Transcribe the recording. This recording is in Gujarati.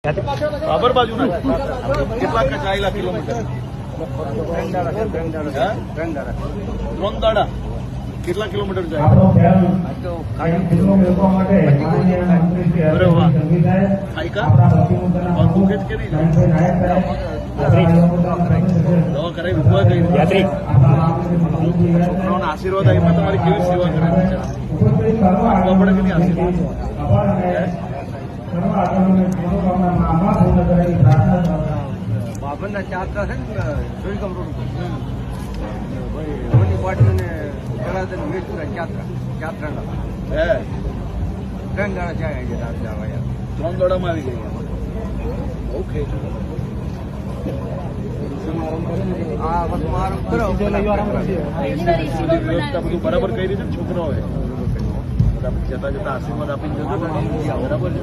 બાબર બાજુ કેટલા ચાલેલા કિલોમીટર? 3 દાડા. કેટલા કિલોમીટર જાય? અરે વાહ. ખાઈકા દવા કરાવી ઉભા થઈ છોકરાઓના આશીર્વાદ આપ્યા. તમારી કેવી સેવા કરે છે? પડે કે નહીં આશીર્વાદ? બાબરના ચાત્રા છે ને જોઈગામ રોડ ઉપર પાટીને કલાદન મેચુરા ચાત્રાના 3 દાડા જાય છે. 3 દાડામાં આવી ગઈ. ઓકે. આ મારું કરો વ્યવસ્થા બધું બરાબર કરી છે. છોકરાઓએ જતા જતા આશીર્વાદ આપીને જતો બરાબર છે.